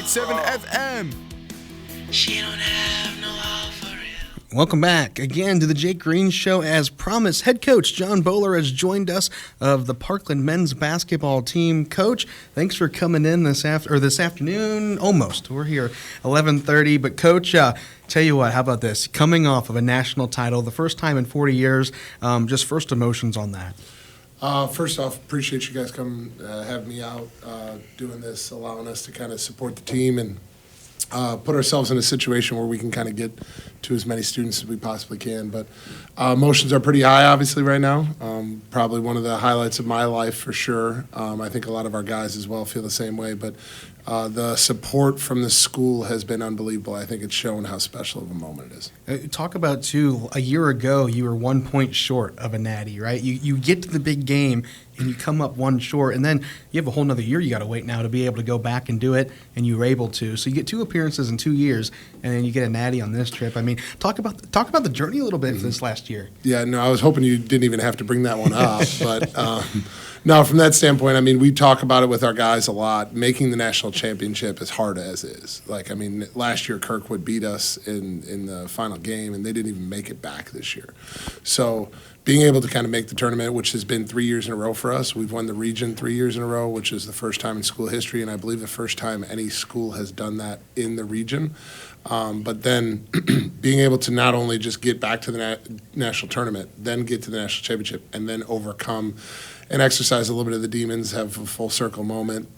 98.7 FM. She don't have no offer. Welcome back again to the Jake Green Show. As promised, head coach John Bowler has joined us of the Parkland men's basketball team. Coach, thanks for coming in this afternoon. Almost, we're here 11:30. But Coach, tell you what, how about this? Coming off of a national title, the first time in 40 years. Just first emotions on that. First off, appreciate you guys coming, having me out, doing this, allowing us to kind of support the team and put ourselves in a situation where we can kind of get to as many students as we possibly can. But emotions are pretty high, obviously, right now. Probably one of the highlights of my life for sure. I think a lot of our guys as well feel the same way. But the support from the school has been unbelievable. I think it's shown how special of a moment it is. Talk about, too, a year ago, you were 1 point short of a natty, right? You get to the big game, and you come up one short, and then you have a whole nother year you got to wait now to be able to go back and do it, and you were able to. So you get 2 appearances in 2 years, and then you get a natty on this trip. I mean, talk about the journey a little bit for this last year. Yeah, no, I was hoping you didn't even have to bring that one up, but no, from that standpoint, I mean, we talk about it with our guys a lot. Making the national championship as hard as is. Like, I mean, last year Kirkwood beat us in the final game, and they didn't even make it back this year. So being able to kind of make the tournament, which has been 3 years in a row for us. We've won the region 3 years in a row, which is the first time in school history, and I believe the first time any school has done that in the region. But then being able to not only just get back to the national tournament, then get to the national championship, and then overcome and exercise a little bit of the demons, have a full circle moment.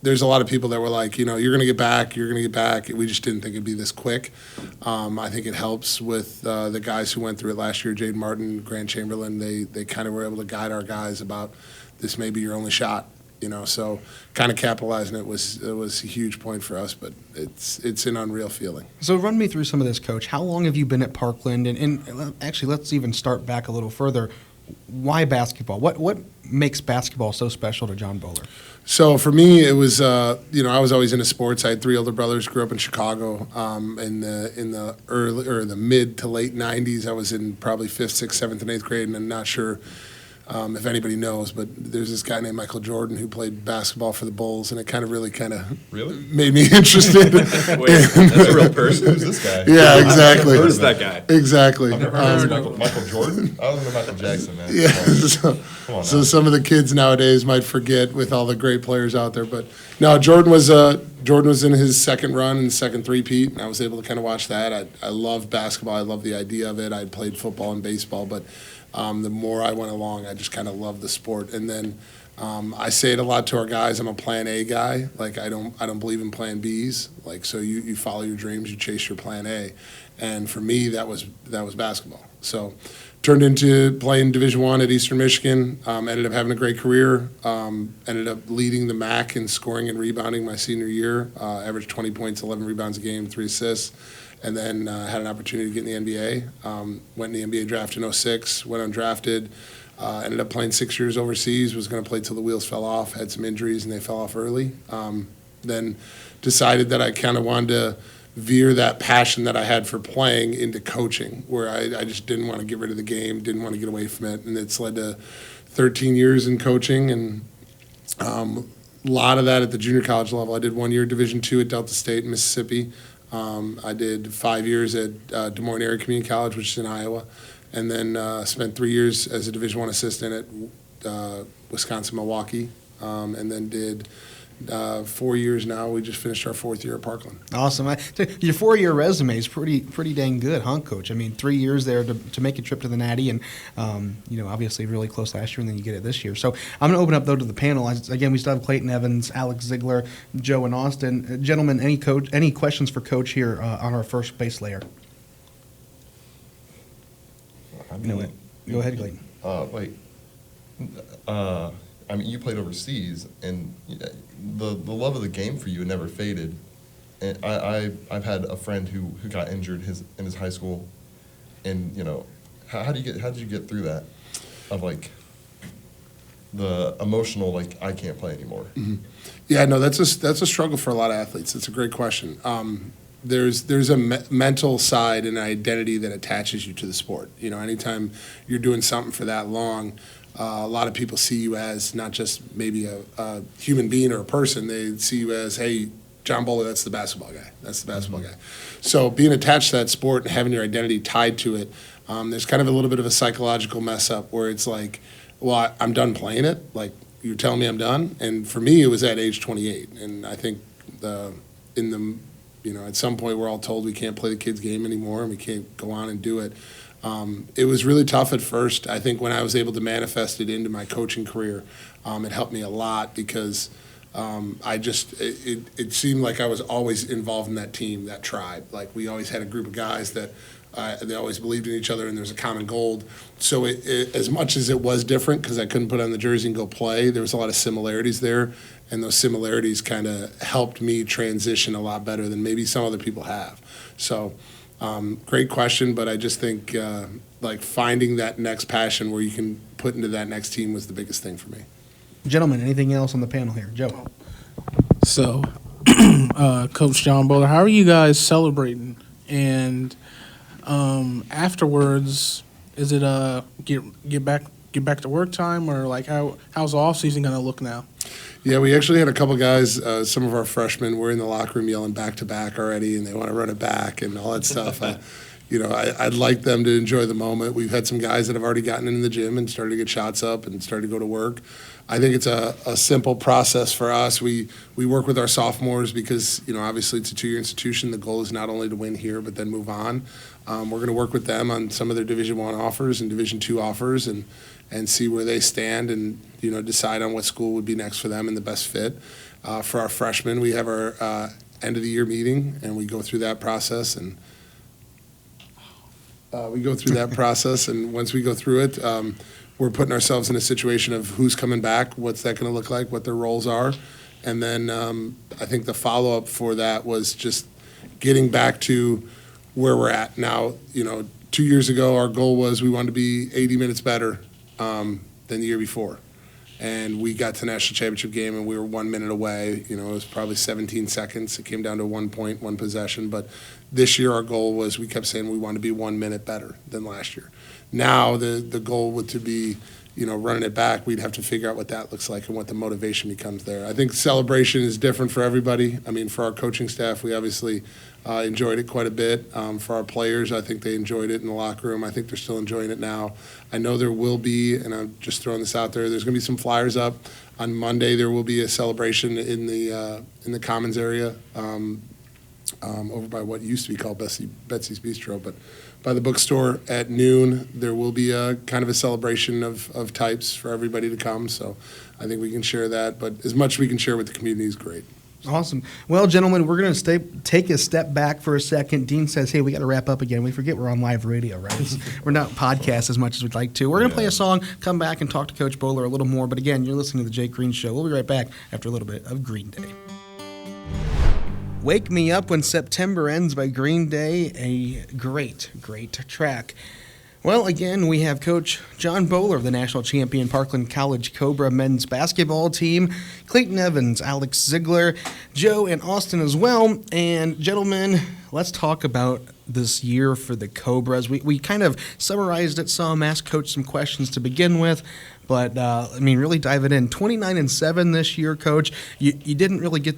There's a lot of people that were like, you're going to get back, you're going to get back. We just didn't think it'd be this quick. I think it helps with the guys who went through it last year, Jaden Martin, Grant Chamberlain. They kind of were able to guide our guys about this may be your only shot. So kind of capitalizing it was a huge point for us, but it's an unreal feeling. So run me through some of this, Coach. How long have you been at Parkland? And actually, let's even start back a little further. Why basketball? What makes basketball so special to John Bowler? So for me, it was I was always into sports. I had 3 older brothers. Grew up in Chicago. In the early or the mid to late '90s, I was in probably 5th, 6th, 7th, and 8th grade, and I'm not sure if anybody knows, but there's this guy named Michael Jordan who played basketball for the Bulls, and it kind of really made me interested. Wait, that's a real person? Who's this guy? Yeah, exactly. Who's that guy? Exactly. I've never heard of Michael Jordan. I was in Michael Jackson, man. Yeah. So some of the kids nowadays might forget with all the great players out there, but no, Jordan was in his second run and second three-peat, and I was able to kind of watch that. I love basketball. I love the idea of it. I played football and baseball, but the more I went along, I just kind of loved the sport. And then I say it a lot to our guys. I'm a plan A guy. Like I don't believe in plan Bs. Like so, you follow your dreams, you chase your plan A. And for me, that was basketball. So turned into playing Division I at Eastern Michigan. Ended up having a great career. Ended up leading the MAC in scoring and rebounding my senior year. Averaged 20 points, 11 rebounds a game, 3 assists. And then had an opportunity to get in the NBA. Went in the NBA draft in 2006, went undrafted, ended up playing 6 years overseas, was going to play till the wheels fell off, had some injuries, and they fell off early. Then decided that I kind of wanted to veer that passion that I had for playing into coaching, where I just didn't want to get rid of the game, didn't want to get away from it. And it's led to 13 years in coaching, and a lot of that at the junior college level. I did 1 year Division II at Delta State in Mississippi. I did 5 years at Des Moines Area Community College, which is in Iowa, and then spent 3 years as a Division I assistant at Wisconsin-Milwaukee, and then did 4 years now. We just finished our 4th year at Parkland. Awesome. Your 4-year resume is pretty dang good, huh, Coach? I mean, 3 years there to make a trip to the Natty, and obviously really close last year, and then you get it this year. So I'm going to open up though to the panel. Again, we still have Clayton Evans, Alex Ziegler, Joe, and Austin. Gentlemen, any questions for Coach here on our first base layer? Go ahead, Clayton. I mean, you played overseas, and the love of the game for you never faded. And I've had a friend who got injured in his high school, and how did you get through that, of like the emotional I can't play anymore? Mm-hmm. Yeah, no, that's a struggle for a lot of athletes. It's a great question. There's a mental side and identity that attaches you to the sport. Anytime you're doing something for that long. A lot of people see you as not just maybe a human being or a person. They see you as, hey, John Bowler, that's the basketball guy. That's the basketball guy. So being attached to that sport and having your identity tied to it, there's kind of a little bit of a psychological mess up where it's like, well, I'm done playing it. Like, you're telling me I'm done? And for me, it was at age 28. And I think at some point we're all told we can't play the kids' game anymore and we can't go on and do it. It was really tough at first. I think when I was able to manifest it into my coaching career, it helped me a lot because it seemed like I was always involved in that team, that tribe. Like, we always had a group of guys that they always believed in each other, and there's a common goal. So as much as it was different because I couldn't put on the jersey and go play, there was a lot of similarities there, and those similarities kind of helped me transition a lot better than maybe some other people have. So great question, but I just think like finding that next passion where you can put into that next team was the biggest thing for me. Gentlemen, anything else on the panel here? Joe. So, Coach John Bowler, how are you guys celebrating? And afterwards, is it get back to work time, or like how's the off season gonna look now? Yeah, we actually had a couple guys, some of our freshmen were in the locker room yelling back to back already, and they want to run it back and all that stuff. I'd like them to enjoy the moment. We've had some guys that have already gotten in the gym and started to get shots up and started to go to work. I think it's a simple process for us. We work with our sophomores because, obviously it's a 2-year institution. The goal is not only to win here, but then move on. We're going to work with them on some of their Division I offers and Division II offers and see where they stand and, decide on what school would be next for them and the best fit. For our freshmen, we have our end of the year meeting, and we go through that process. And once we go through it, we're putting ourselves in a situation of who's coming back, what's that going to look like, what their roles are. And then I think the follow-up for that was just getting back to where we're at now. 2 years ago, our goal was we wanted to be 80 minutes better than the year before. And we got to the national championship game, and we were 1 minute away. It was probably 17 seconds. It came down to 1 point, 1 possession. But this year our goal was, we kept saying we wanted to be 1 minute better than last year. Now the goal would to be, running it back. We'd have to figure out what that looks like and what the motivation becomes there. I think celebration is different for everybody. I mean, for our coaching staff, we obviously enjoyed it quite a bit. For our players, I think they enjoyed it in the locker room. I think they're still enjoying it now. I know there will be, and I'm just throwing this out there, there's going to be some flyers up. On Monday, there will be a celebration in the Commons area over by what used to be called Betsy's Bistro, but by the bookstore at noon, there will be a kind of a celebration of types for everybody to come. So I think we can share that, but as much as we can share with the community is great. Awesome. Well, gentlemen, we're going to take a step back for a second. Dean says, hey, we got to wrap up again. We forget we're on live radio, right? We're not podcast as much as we'd like to. We're going to play a song, come back and talk to Coach Bowler a little more. But again, you're listening to The Jake Green Show. We'll be right back after a little bit of Green Day. Wake Me Up When September Ends by Green Day, a great track. Well, again, we have Coach John Bowler of the national champion Parkland College Cobra men's basketball team, Clayton Evans, Alex Ziegler, Joe, and Austin as well. And, gentlemen, let's talk about this year for the Cobras. We kind of summarized it some, asked Coach some questions to begin with. But, really dive it in. 29-7 this year, Coach. You didn't really get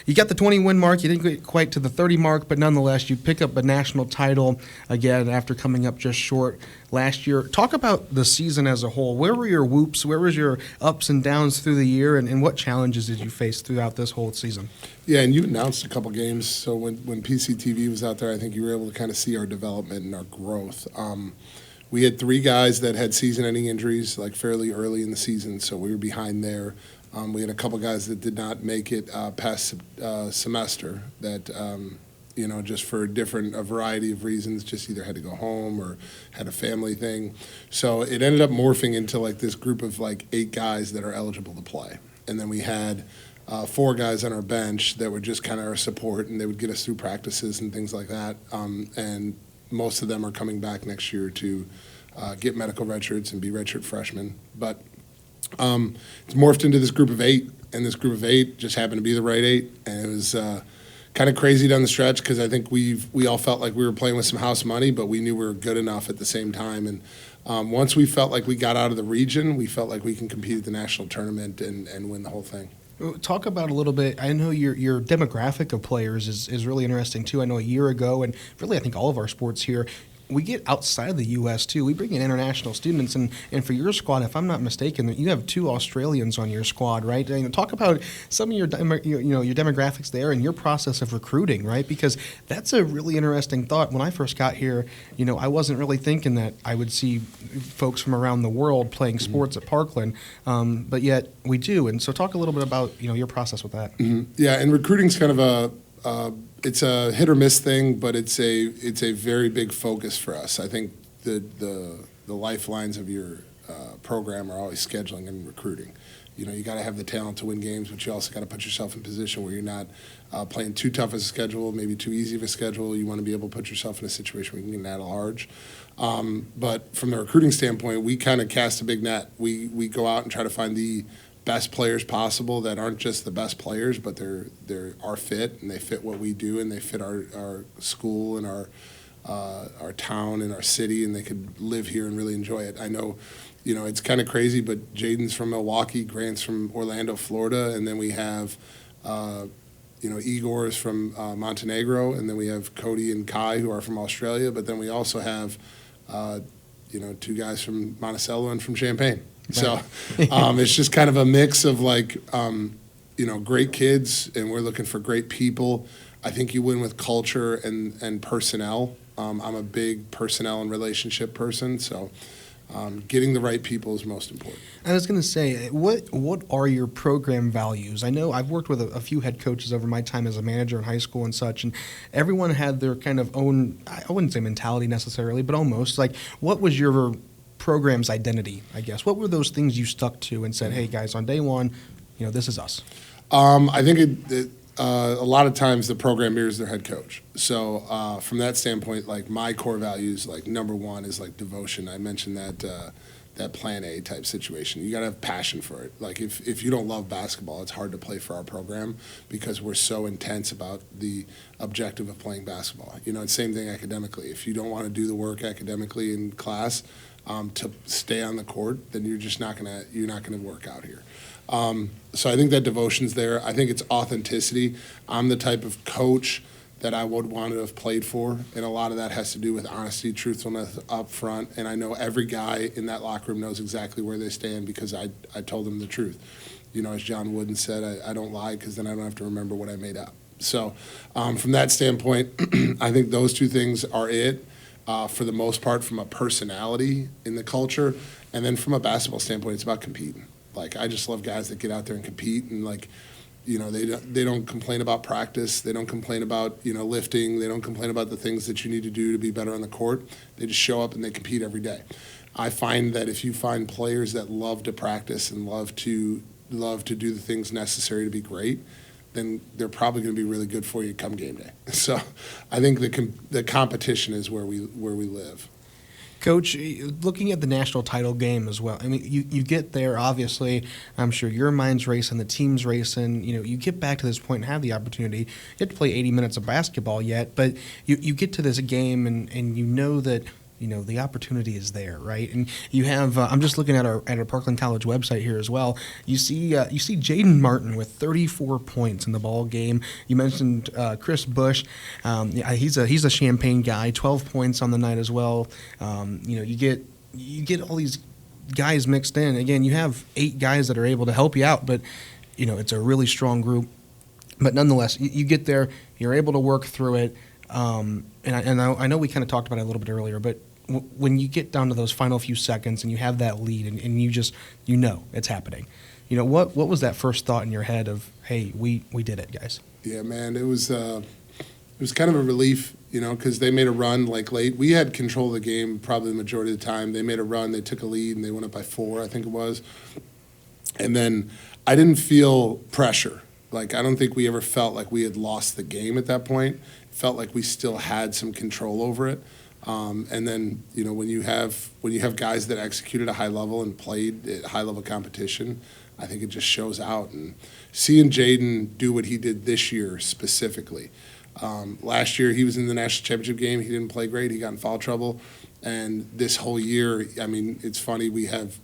you got the 20-win mark. You didn't get quite to the 30 mark, but nonetheless, you pick up a national title again after coming up just short last year. Talk about the season as a whole. Where were your whoops? Where was your ups and downs through the year, and what challenges did you face throughout this whole season? Yeah, and you announced a couple games. So when PCTV was out there, I think you were able to kind of see our development and our growth. We had 3 guys that had season-ending injuries, like fairly early in the season, so we were behind there. We had a couple guys that did not make it past semester that, just for a variety of reasons, just either had to go home or had a family thing. So it ended up morphing into like this group of like 8 guys that are eligible to play. And then we had 4 guys on our bench that were just kind of our support, and they would get us through practices and things like that. And most of them are coming back next year to get medical redshirts and be redshirt freshmen. But it's morphed into this group of 8, and this group of 8 just happened to be the right 8. And it was kind of crazy down the stretch because I think we all felt like we were playing with some house money, but we knew we were good enough at the same time. And once we felt like we got out of the region, we felt like we can compete at the national tournament and win the whole thing. Talk about a little bit. I know your demographic of players is really interesting too. I know a year ago, and really I think all of our sports here, we get outside of the U.S. too. We bring in international students, and for your squad, if I'm not mistaken, you have 2 Australians on your squad, right? Talk about some of your your demographics there and your process of recruiting, right? Because that's a really interesting thought. When I first got here, I wasn't really thinking that I would see folks from around the world playing sports at Parkland, but yet we do. And so, talk a little bit about your process with that. Yeah, and recruiting's kind of it's a hit or miss thing, but it's a very big focus for us. I think the lifelines of your program are always scheduling and recruiting. You got to have the talent to win games, but you also got to put yourself in a position where you're not playing too tough of a schedule, maybe too easy of a schedule. You want to be able to put yourself in a situation where you can get at large. But from the recruiting standpoint, we kind of cast a big net. We go out and try to find the best players possible that aren't just the best players, but they're our fit, and they fit what we do, and they fit our school and our town and our city, and they could live here and really enjoy it. I know, it's kind of crazy, but Jaden's from Milwaukee, Grant's from Orlando, Florida, and then we have Igor is from Montenegro, and then we have Cody and Kai who are from Australia, but then we also have 2 guys from Monticello and from Champaign. So it's just kind of a mix of great kids, and we're looking for great people. I think you win with culture and personnel. I'm a big personnel and relationship person, so getting the right people is most important. I was going to say, what are your program values? I know I've worked with a few head coaches over my time as a manager in high school and such, and everyone had their kind of own, I wouldn't say mentality necessarily, but almost. Like, what was your program's identity, I guess? What were those things you stuck to and said, hey, guys, on day one, this is us? I think a lot of times the program mirrors their head coach. So from that standpoint, my core values, number one is devotion. I mentioned that plan A type situation. You got to have passion for it. If you don't love basketball, it's hard to play for our program because we're so intense about the objective of playing basketball. It's the same thing academically. If you don't want to do the work academically in class, to stay on the court, then you're just not gonna work out here. So I think that devotion's there. I think it's authenticity. I'm the type of coach that I would want to have played for, and a lot of that has to do with honesty, truthfulness up front. And I know every guy in that locker room knows exactly where they stand because I told them the truth. As John Wooden said, I don't lie because then I don't have to remember what I made up. So from that standpoint, I think those 2 things are it. For the most part, from a personality in the culture, and then from a basketball standpoint, it's about competing. I just love guys that get out there and compete, and they don't complain about practice, they don't complain about lifting, they don't complain about the things that you need to do to be better on the court. They just show up and they compete every day. I find that if you find players that love to practice and love to do the things necessary to be great, then they're probably going to be really good for you come game day. So I think the competition is where we live. Coach, looking at the national title game as well, I mean, you get there, obviously, I'm sure your mind's racing, the team's racing, you get back to this point and have the opportunity. You have to play 80 minutes of basketball yet, but you get to this game and you know that the opportunity is there, right? And you have I'm just looking at our Parkland College website here as well. You see Jaden Martin with 34 points in the ball game. You mentioned Chris Bush. He's a Champaign guy, 12 points on the night as well. You get all these guys mixed in. Again, you have 8 guys that are able to help you out, but it's a really strong group. But nonetheless, you get there, you're able to work through it. And I know we kind of talked about it a little bit earlier, but when you get down to those final few seconds and you have that lead and you just it's happening, what was that first thought in your head of, hey, we did it, guys? Yeah, man, it was kind of a relief, because they made a run late. We had control of the game probably the majority of the time. They made a run, they took a lead, and they went up by 4, I think it was. And then I didn't feel pressure. I don't think we ever felt like we had lost the game at that point. It felt like we still had some control over it. And then, when you have guys that execute at a high level and played at high level competition, I think it just shows out. And seeing Jaden do what he did this year specifically. Last year he was in the national championship game. He didn't play great. He got in foul trouble. And this whole year, I mean, it's funny. We have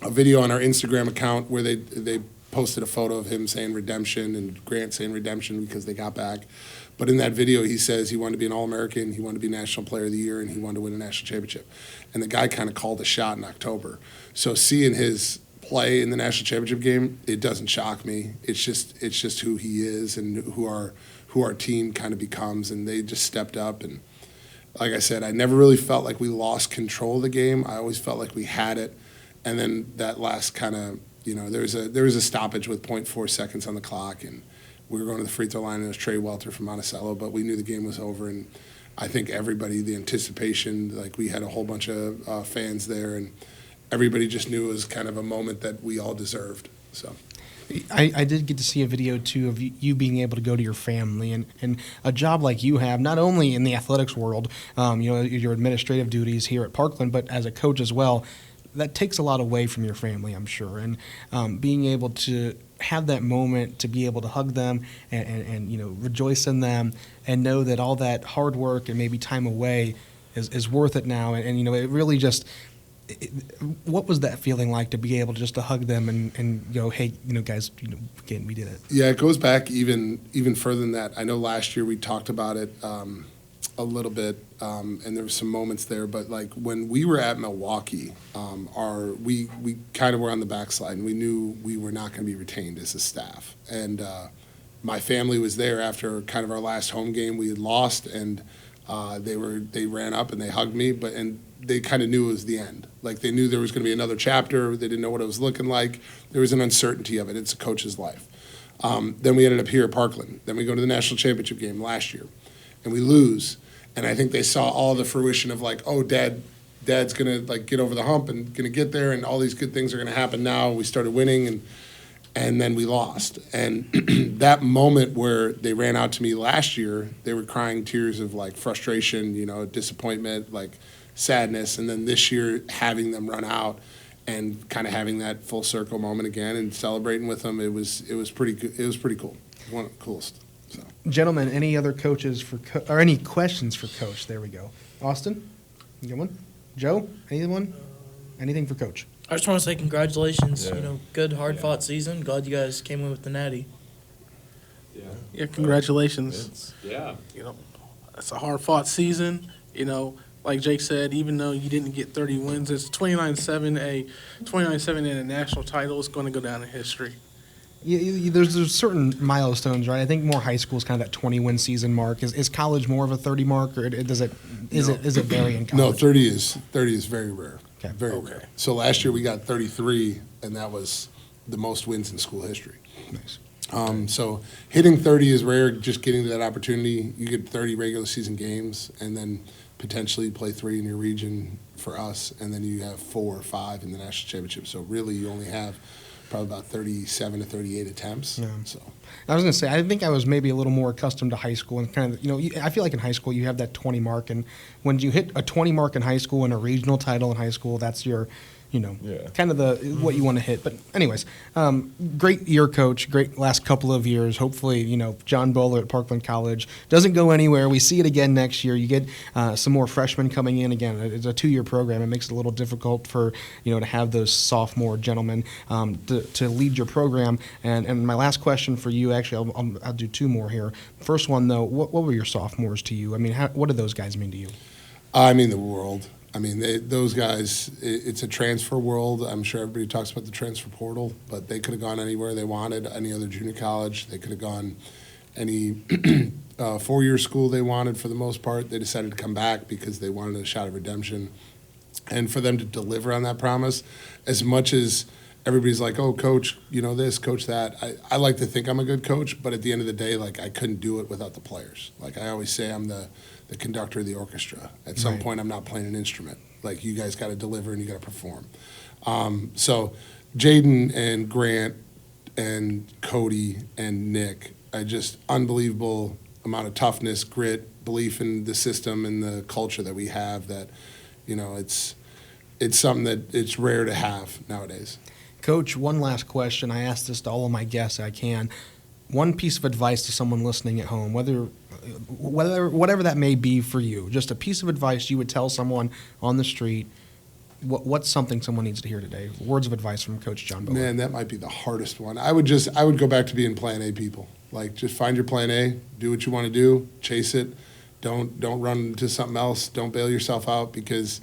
a video on our Instagram account where they posted a photo of him saying redemption and Grant saying redemption because they got back. But in that video, he says he wanted to be an All-American, he wanted to be National Player of the Year, and he wanted to win a national championship. And the guy kind of called a shot in October. So seeing his play in the national championship game, it doesn't shock me. It's just who he is and who our team kind of becomes, and they just stepped up. And like I said, I never really felt like we lost control of the game. I always felt like we had it. And then that last kind of, there was a stoppage with 0.4 seconds on the clock, and we were going to the free throw line, and it was Trey Welter from Monticello, but we knew the game was over. And I think everybody, the anticipation, like we had a whole bunch of fans there, and everybody just knew it was kind of a moment that we all deserved. So. I did get to see a video, too, of you being able to go to your family and a job like you have, not only in the athletics world, your administrative duties here at Parkland, but as a coach as well. That takes a lot away from your family, I'm sure. And being able to have that moment to be able to hug them and rejoice in them and know that all that hard work and maybe time away is worth it now. And it really just – what was that feeling like to be able to just to hug them and go, hey, guys, again, we did it? Yeah, it goes back even further than that. I know last year we talked about it a little bit, and there were some moments there. But like when we were at Milwaukee, we kind of were on the backslide, and we knew we were not going to be retained as a staff. And my family was there after kind of our last home game. We had lost, and they ran up and they hugged me, and they kind of knew it was the end. Like they knew there was going to be another chapter. They didn't know what it was looking like. There was an uncertainty of it. It's a coach's life. Then we ended up here at Parkland. Then we go to the national championship game last year, and we lose. And I think they saw all the fruition of like, oh, Dad's going to like get over the hump and going to get there, and all these good things are going to happen now. We started winning, and then we lost. And that moment where they ran out to me last year, they were crying tears of like frustration, disappointment, like sadness. And then this year, having them run out and kind of having that full circle moment again and celebrating with them, it was pretty good. It was pretty cool. One of the coolest. So. Gentlemen, any other coaches or any questions for Coach? There we go. Austin, you got one? Joe, anyone? Anything for Coach? I just want to say congratulations. Yeah. Good, hard-fought season. Glad you guys came in with the natty. Yeah, congratulations. Yeah. It's a hard-fought season. Like Jake said, even though you didn't get 30 wins, it's 29-7. 29-7 in a national title is going to go down in history. There's certain milestones, right? I think more high school is kind of that 20-win season mark. Is college more of a 30 mark, or is it vary in college? No, 30 is very rare. Okay. Very rare. So last year we got 33, and that was the most wins in school history. Nice. So hitting 30 is rare. Just getting to that opportunity, you get 30 regular season games, and then potentially play 3 in your region for us, and then you have 4 or 5 in the national championship. So really, you only have probably about 37 to 38 attempts. Yeah. So I was going to say, I think I was maybe a little more accustomed to high school, and kind of, I feel like in high school you have that 20 mark, and when you hit a 20 mark in high school and a regional title in high school, that's your, kind of what you want to hit. But anyways, great year, Coach. Great last couple of years. Hopefully, John Bowler at Parkland College doesn't go anywhere. We see it again next year. You get some more freshmen coming in. Again, it's a 2-year program. It makes it a little difficult for, to have those sophomore gentlemen to lead your program. And my last question for you, actually, I'll do 2 more here. First one, though, what were your sophomores to you? I mean, what did those guys mean to you? I mean the world. I mean, those guys, it's a transfer world. I'm sure everybody talks about the transfer portal, but they could have gone anywhere they wanted, any other junior college. They could have gone any 4-year school they wanted for the most part. They decided to come back because they wanted a shot of redemption. And for them to deliver on that promise, as much as everybody's like, oh, coach, this, coach that, I like to think I'm a good coach, but at the end of the day, like, I couldn't do it without the players. Like, I always say I'm the conductor of the orchestra. At some point, I'm not playing an instrument. Like, you guys got to deliver and you got to perform. So Jaden and Grant and Cody and Nick, just unbelievable amount of toughness, grit, belief in the system and the culture that we have that, it's something that it's rare to have nowadays. Coach, one last question. I ask this to all of my guests I can. One piece of advice to someone listening at home, whatever that may be for you, just a piece of advice you would tell someone on the street what's something someone needs to hear today? Words of advice from Coach John Bowler. Man, that might be the hardest one. I would go back to being plan A people. Like, just find your plan A, do what you want to do, chase it. Don't run into something else. Don't bail yourself out, because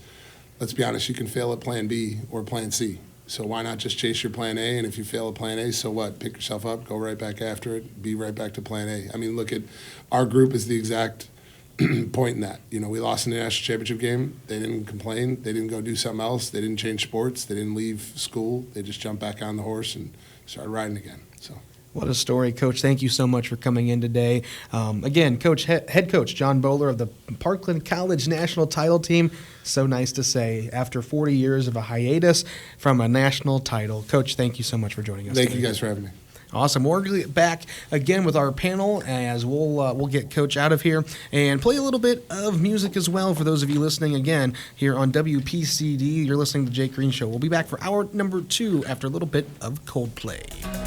let's be honest, you can fail at plan B or plan C. So why not just chase your plan A? And if you fail at plan A, so what? Pick yourself up, go right back after it, be right back to plan A. I mean, look at our group is the exact point in that. You know, we lost in the national championship game. They didn't complain. They didn't go do something else. They didn't change sports. They didn't leave school. They just jumped back on the horse and started riding again. So. What a story, Coach. Thank you so much for coming in today. Again, head coach John Bowler of the Parkland College national title team. So nice to say, after 40 years of a hiatus from a national title. Coach, thank you so much for joining us Thank today. you guys for having me. Awesome. We're going to get back again with our panel as we'll get Coach out of here and play a little bit of music as well for those of you listening again here on WPCD. You're listening to the Jake Green Show. We'll be back for hour number 2 after a little bit of Coldplay.